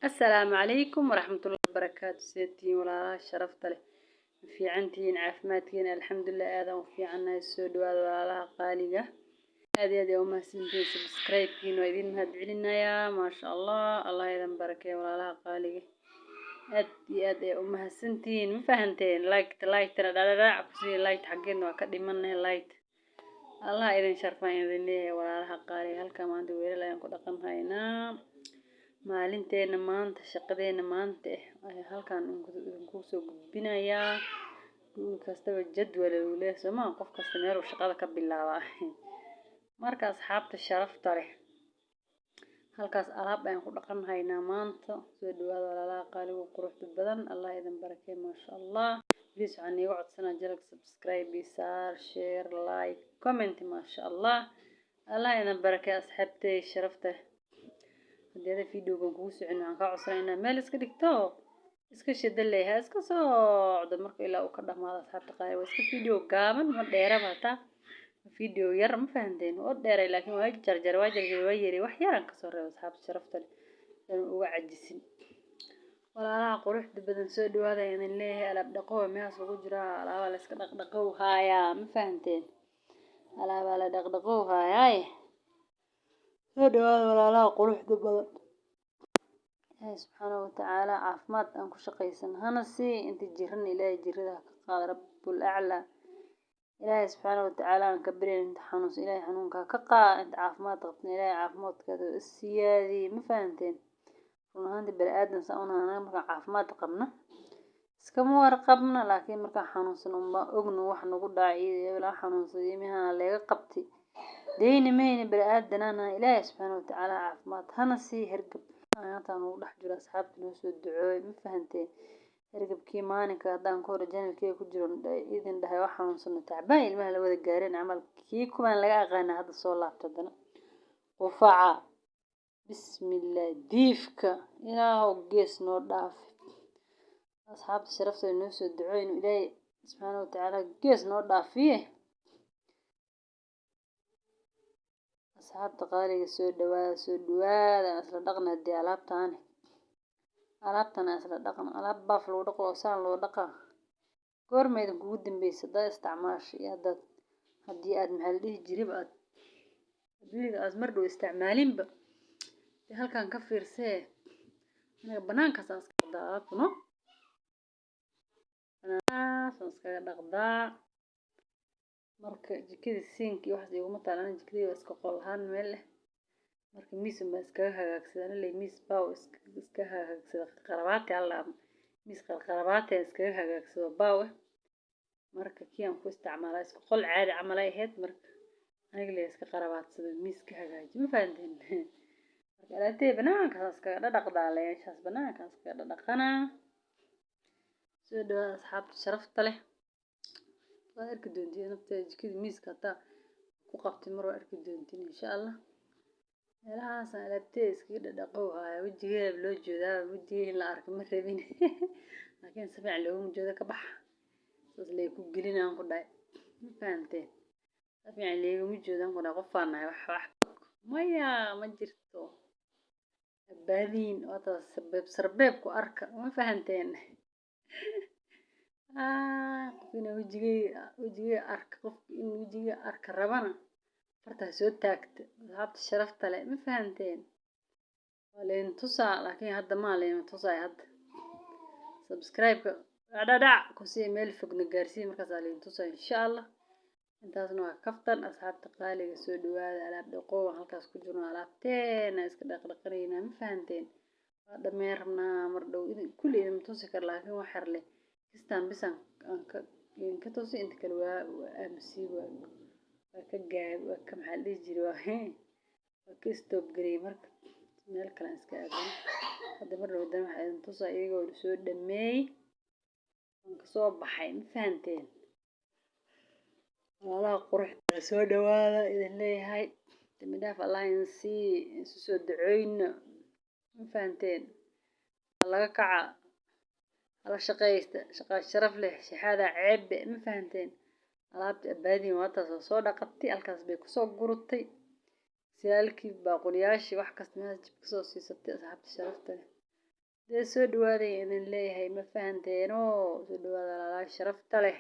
السلام عليكم ورحمة الله وبركاته. سيدتي ولا شرفت له في عنتين عافماتين الحمد لله. هذا وفي عنا السود ولا قالية هذه يوم سنتين سبسكرايب كينو يدين هدعلنا يا ما شاء الله. الله يدن بركة ولا قالية هذه أمها سنتين مفهمتين لايك ترى لا عكسي لايك حقنا وكدمنا لايك. الله يدن شرفين يدين ولا قالية هل كمان دوير لا ينقل رقم هاينا maalinteena maanta shaqadeena maanta halkaan ku soo gudbinayaa kastaba jadwal uu leeyahay Soomaa qof kasta meel uu shaqada ka bilaabaa marka asxaabta sharafta leh halkaas alaab aan ku dhaqanaynaa maanta soo dhawaada walaalaha qaaliga quruxda badan. Allah idin barakeeyo ma sha Allah. Please waxaan iga codsanaa jalka subscribe share like comment ma sha Allah. Allah idin barakeeyo asxaabtay sharafta هذا فيديو بنقوس عنه كعصرنا مال إسكدكتو إسكشد اللي ها إسكصاعد مرك إلى وكذا ما أصحاب تقارب وإسك فيديو كامل ما دايره بتا فيديو يرم فهمتين ودايره لكن واجد جرجر واجد ويري وحيرا كسر أصحاب شرفت وعجسين ولا لا قروح بدن سود وهذا يعني اللي على بدقوه ما سوق جرا على ولا إسك دقدقوه هايا ما فهمتين على ولا دقدقوه هاي هذا ولا لا قروح بدن سبحانه وتعالى عافمات أنكو شقيسن هنسي أنت جيرن إلهي جيرها قال رب الأعلى إلهي سبحانه وتعالى نكبرين أنت حنوس إلهي حنونك كقا أنت عافمات غطني إلهي عافمات كذا السيادي ما فهمتين ونهاندي بالآدم سأونا أنا مركا عافمات قبنا سكمو رقبنا لكن مركا حنوس نوما أغنو وحنو قد عيدي ولا حنوس يميها ليغا قبتي دين مين بالآدم أنا إلهي سبحانه وتعالى عافمات هنسي هرقب أنا وضح جرا أصحاب نوسو الدعاء ما فهمتين ركب كيمانك هذا كور جانب كي كجرون إذن ده واحد من سنة تعبان المهل وذا الجارين عمل كي كمان لقى غانا هذا الصلاة تدنا وفعا بسم الله ديفك إله جيس نور ضعف أصحاب الشرف نوسو الدعاء إنه إلهي سبحانه وتعالى جيس نور ضعف فيه أصحاب تقاري سود دواء أصل دقنا دي alaabtana isla dhaqan alaab baaf loo dhaqo oo saan loo dhaqa goormeed ugu dambeysay dad isticmaashay haddii aad maxal dhihi jirib aad aad mar dhow isticmaalinba halkaan ka fiirsee anaga banaanka saas ka daaqno iskaga dhaqdaa marka jikada siinki wax iguma taalan jikada iska qolhaan meel leh marka miis ma iska hagaagsan leey miis baaw iska hagaagsan qarabaati alla miis qarabaati iska hagaagsan baaw marka kiyam ku isticmaalay iska qol caadi camal ay ahayd marka aniga leey iska qarabaatsada miis ka hagaajin ma fahanteen marka alaabtay banaanka iska dhaqdaa leeshaas banaanka iska dhaqana soo dhawaad asxaabta sharafta leh waa arki doontiin nafta jikada miiska taa ku qabtay mar waa arki doontiin insha Allah meelahaas alaabtay iska dhaqow haya wajigeeda loo jeedaa wajigeeda la arko ma rabin laakiin si fiican loogu jeedo ka bax soo leey ku gelinaan ku dhaay ma fahanteen si fiican leeyahay jeedan ku dhaay qof aan wax maya ma jirto baadin wada sabab ku arka ma fahanteen qofina wajigeeda arka qof in wajigeeda arka rabana farta soo taagta asxaabta sharafta leh ma fahanteen waleen tusaa laakiin hadda ma leen tusaa hadda subscribe dhac ku sii meel fogna gaarsiin markaas leen tusaa insha Allah intaasna waa kaftan asxaabta qaaliga soo dhawaada alaab dhaqo halkaas ku jirno alaabteena iska dhaqdhaqareena ma fahanteen waa dhameernaa mar dhow kulli idin tusi kar laakiin wax xar leh kistaan bisan ka tusi inta kale waa amsiiba ka gaab ka maxal dhijiray waa ka stop garay marka meel kale iska aadan hadda mar dhow dan waxa inta soo iyagoo soo dhameey aan ka soo baxay ma fahanteen wala quruxda soo dhawaada idin leeyahay midhaaf Allah in soo duceyna ma fahanteen laga kaca ala shaqeysta shaqa sharaf leh shahada ceeb ma fahanteen alaabta baadin waa taas soo dhaqatay halkaas bay ku soo gurtay siyaalkii baaquliyaashi wax kasta ma jib ku soo siisatay asxaabta sharafta leh dee soo dhawaada idin leeyahay ma fahanteeno soo dhawaada walaalaha sharafta leh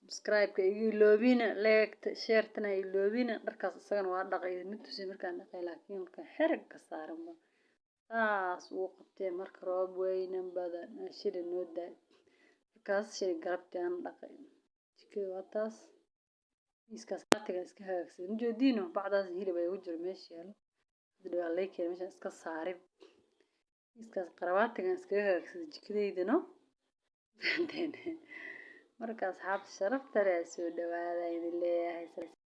subscribe-ka igu iloobina like share-tana iloobina dharkaas isagana waa dhaqay mid tusi markaan dhaqay laakiin markaan xerag ka saaranba saas uu qabtee marka roob weynan badan shida noo daay markaas shay galabtii aan dhaqay jikada waa taas miiskaas qaatiga iska hagaagsan mujoodiino bacdaas hilib ay ugu jiro meesha yaalo hadda waa lay keenay meeshaan iska saarin miiskaas qarabaatigan iska hagaagsan jikadeydana fahanteen marka asxaabta sharafta leh soo dhawaada idin leeyahay